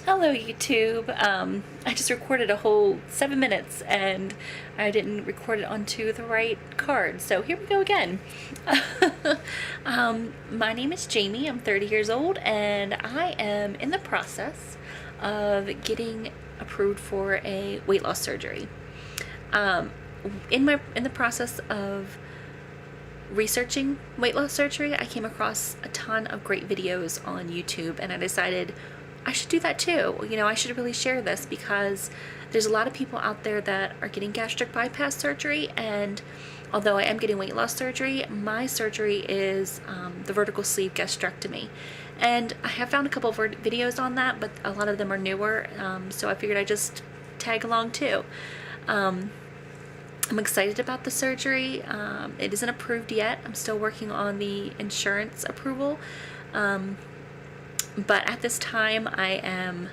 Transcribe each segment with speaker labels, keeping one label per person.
Speaker 1: Hello YouTube. I just recorded a whole 7 minutes and I didn't record it onto the right card, so here we go again. My name is Jamie. I'm 30 years old and I am in the process of getting approved for a weight loss surgery. In the process of researching weight loss surgery, I came across a ton of great videos on YouTube and I decided I should do that too. You know, I should really share this because there's a lot of people out there that are getting gastric bypass surgery, and although I am getting weight loss surgery, my surgery is the vertical sleeve gastrectomy. And I have found a couple of videos on that, but a lot of them are newer, so I figured I'd just tag along too. I'm excited about the surgery. It isn't approved yet. I'm still working on the insurance approval. But at this time I am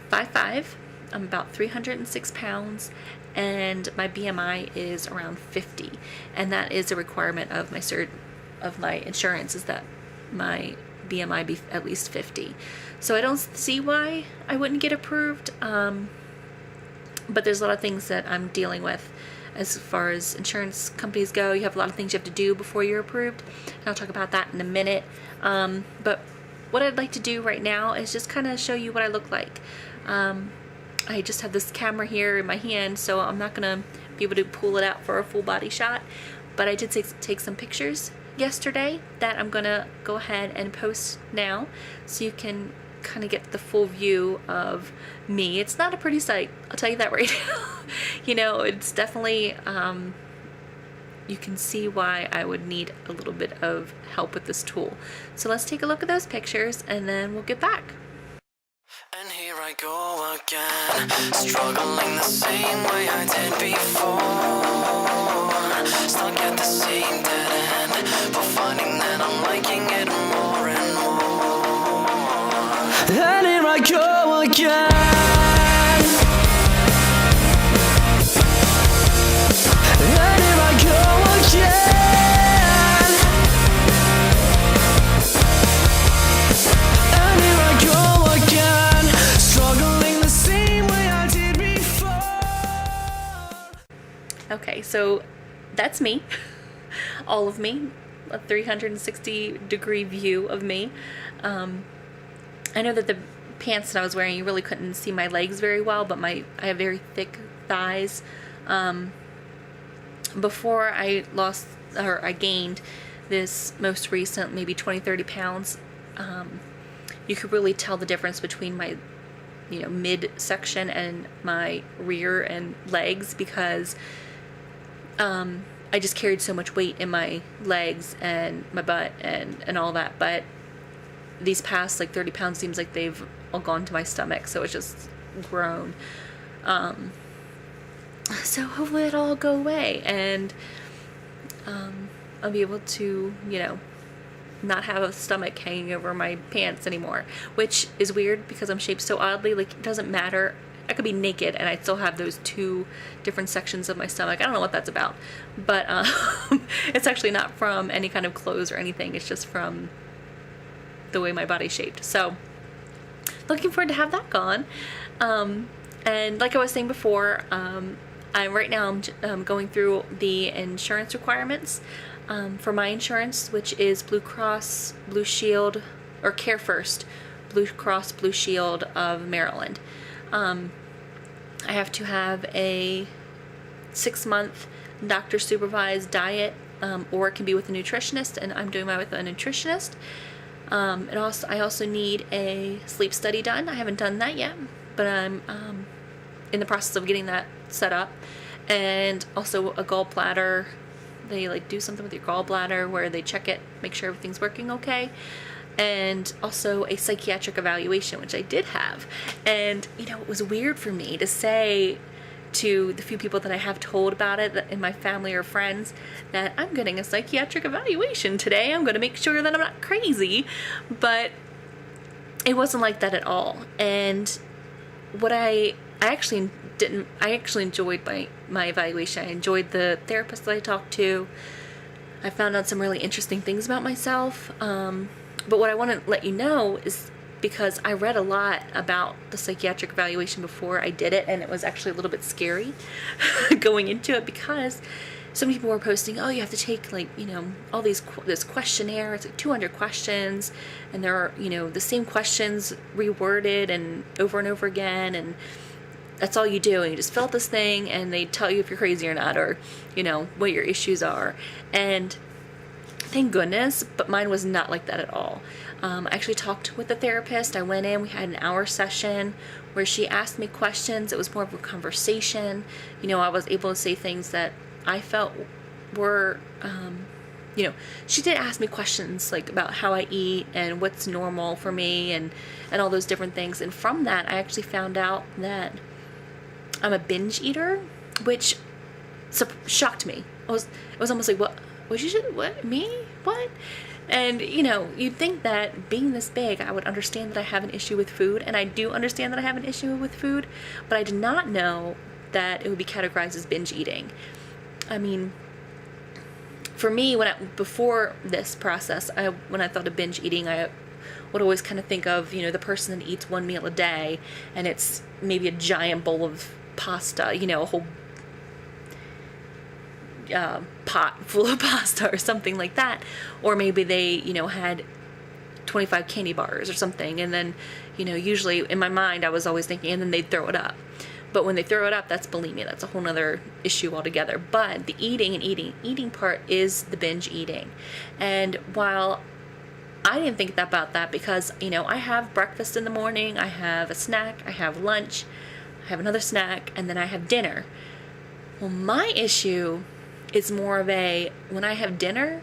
Speaker 1: 5'5", I'm about 306 pounds, and my BMI is around 50, and that is a requirement of my insurance, is that my BMI be at least 50. So I don't see why I wouldn't get approved, but there's a lot of things that I'm dealing with as far as insurance companies go. You have a lot of things you have to do before you're approved, and I'll talk about that in a minute. But what I'd like to do right now is just kind of show you what I look like. I just have this camera here in my hand, so I'm not gonna be able to pull it out for a full body shot, but I did take some pictures yesterday that I'm gonna go ahead and post now so you can kind of get the full view of me. It's not a pretty sight, I'll tell you that right now. You know, it's definitely you can see why I would need a little bit of help with this tool. So let's take a look at those pictures and then we'll get back.
Speaker 2: And here I go again, struggling the same way I did before. Stuck at the same dead end, but finding that I'm liking it more and more. And here I go again.
Speaker 1: Okay, so that's me, all of me, a 360-degree view of me. I know that the pants that I was wearing, you really couldn't see my legs very well, but I have very thick thighs. Before I gained this most recent, maybe 20-30 pounds, you could really tell the difference between my midsection and my rear and legs, because I just carried so much weight in my legs and my butt and all that. But these past 30 pounds seems like they've all gone to my stomach, so it's just grown. So hopefully it'll all go away and I'll be able to, not have a stomach hanging over my pants anymore, which is weird because I'm shaped so oddly. It doesn't matter. I could be naked and I'd still have those two different sections of my stomach. I don't know what that's about, but it's actually not from any kind of clothes or anything. It's just from the way my body's shaped. So looking forward to have that gone. And like I was saying before, I'm going through the insurance requirements for my insurance, which is Blue Cross Blue Shield, or Care First Blue Cross Blue Shield of Maryland. I have to have a 6-month doctor supervised diet, or it can be with a nutritionist, and I'm doing mine with a nutritionist. I also need a sleep study done. I haven't done that yet, but I'm in the process of getting that set up. And also a gallbladder. They do something with your gallbladder where they check it, make sure everything's working okay. And also a psychiatric evaluation, which I did have. And it was weird for me to say to the few people that I have told about it in my family or friends that I'm getting a psychiatric evaluation today. I'm going to make sure that I'm not crazy. But it wasn't like that at all. And what I actually enjoyed my evaluation. I enjoyed the therapist that I talked to. I found out some really interesting things about myself. But what I want to let you know is because I read a lot about the psychiatric evaluation before I did it, and it was actually a little bit scary going into it, because so many people were posting, oh, you have to take, like, you know, all this questionnaire. It's like 200 questions, and there are, you know, the same questions reworded and over again, and that's all you do, and you just fill out this thing, and they tell you if you're crazy or not, or, you know, what your issues are. And thank goodness, but mine was not like that at all. I actually talked with the therapist. I went in, we had an hour session where she asked me questions. It was more of a conversation. You know, I was able to say things that I felt were, you know, she did ask me questions like about how I eat and what's normal for me, and all those different things. And from that, I actually found out that I'm a binge eater, which shocked me. It was almost like, what, me? What? And, you know, you'd think that being this big, I would understand that I have an issue with food, and I do understand that I have an issue with food, but I did not know that it would be categorized as binge eating. I mean, for me, before this process, when I thought of binge eating, I would always kind of think of, you know, the person that eats one meal a day, and it's maybe a giant bowl of pasta, you know, a whole pot full of pasta or something like that. Or maybe they, you know, had 25 candy bars or something, and then, you know, usually in my mind I was always thinking, and then they'd throw it up. But when they throw it up, that's bulimia. That's a whole other issue altogether. But the eating part is the binge eating. And while I didn't think about that, because, you know, I have breakfast in the morning, I have a snack, I have lunch, I have another snack, and then I have dinner. Well, my issue is more of when I have dinner,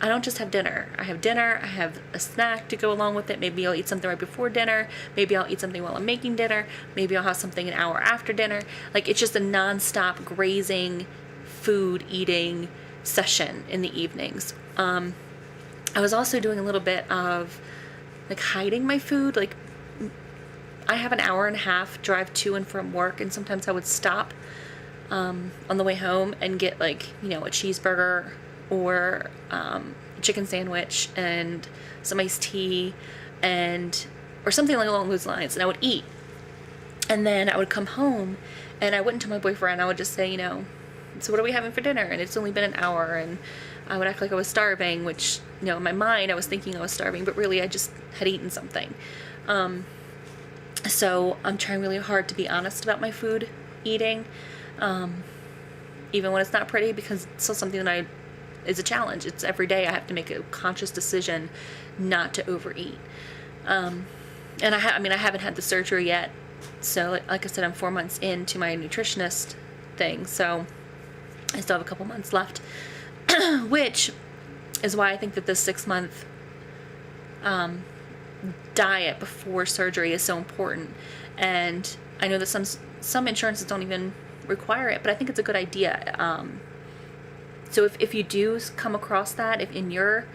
Speaker 1: I don't just have dinner. I have dinner, I have a snack to go along with it. Maybe I'll eat something right before dinner. Maybe I'll eat something while I'm making dinner. Maybe I'll have something an hour after dinner. Like, it's just a non-stop grazing, food eating session in the evenings. I was also doing a little bit of, like, hiding my food. Like, I have an hour and a half drive to and from work, and sometimes I would stop on the way home and get, like, you know, a cheeseburger or chicken sandwich and some iced tea or something along those lines, and I would eat. And then I would come home, and I wouldn't tell my boyfriend. I would just say, you know, so what are we having for dinner? And it's only been an hour, and I would act like I was starving, which, you know, in my mind I was thinking I was starving, but really I just had eaten something. So I'm trying really hard to be honest about my food eating, even when it's not pretty, because it's still something that is a challenge. It's every day I have to make a conscious decision not to overeat. And I haven't had the surgery yet, so like I said, I'm 4 months into my nutritionist thing, so I still have a couple months left, which is why I think that this 6-month diet before surgery is so important. And I know that some insurances don't even require it, but I think it's a good idea. So if you do come across that, if in your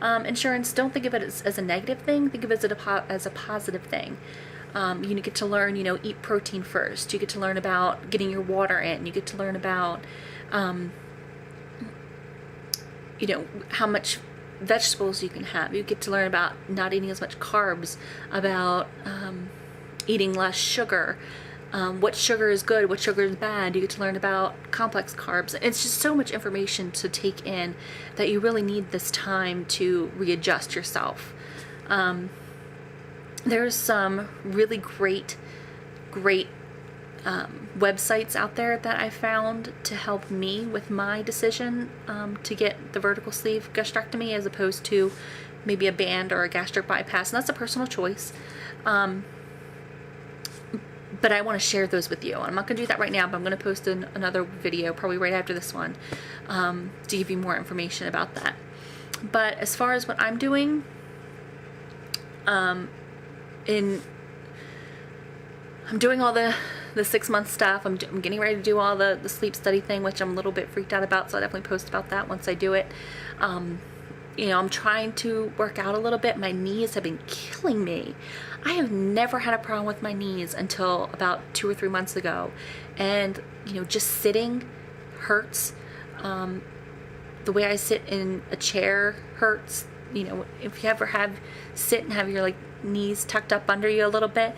Speaker 1: insurance, don't think of it as a negative thing. Think of it as a positive thing. You get to learn, you know, eat protein first. You get to learn about getting your water in. You get to learn about, you know, how much vegetables you can have. You get to learn about not eating as much carbs, about eating less sugar, what sugar is good, what sugar is bad. You get to learn about complex carbs. It's just so much information to take in that you really need this time to readjust yourself. There's some really great websites out there that I found to help me with my decision to get the vertical sleeve gastrectomy as opposed to maybe a band or a gastric bypass, and that's a personal choice. But I want to share those with you. I'm not going to do that right now, but I'm going to post another video probably right after this one to give you more information about that. But as far as what I'm doing, I'm doing all the 6-month stuff. I'm getting ready to do all the sleep study thing, which I'm a little bit freaked out about, so I'll definitely post about that once I do it. You know, I'm trying to work out a little bit. My knees have been killing me. I have never had a problem with my knees until about 2 or 3 months ago. And, you know, just sitting hurts. The way I sit in a chair hurts. You know, if you ever sit and have your, like, knees tucked up under you a little bit.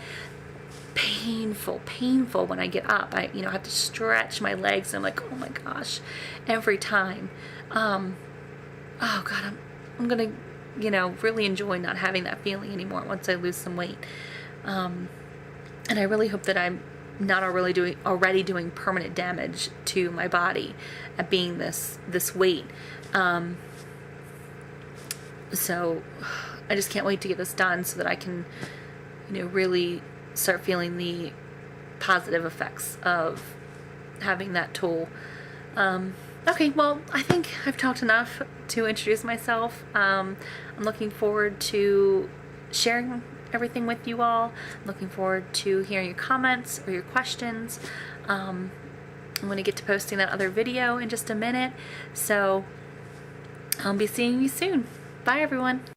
Speaker 1: Painful when I get up. I have to stretch my legs, and I'm like, oh my gosh, every time. Oh God, I'm gonna, really enjoy not having that feeling anymore once I lose some weight. And I really hope that I'm not already doing permanent damage to my body at being this weight. So I just can't wait to get this done so that I can, really start feeling the positive effects of having that tool. Okay, well, I think I've talked enough to introduce myself. I'm looking forward to sharing everything with you all. I'm looking forward to hearing your comments or your questions. I'm going to get to posting that other video in just a minute, so I'll be seeing you soon. Bye, everyone.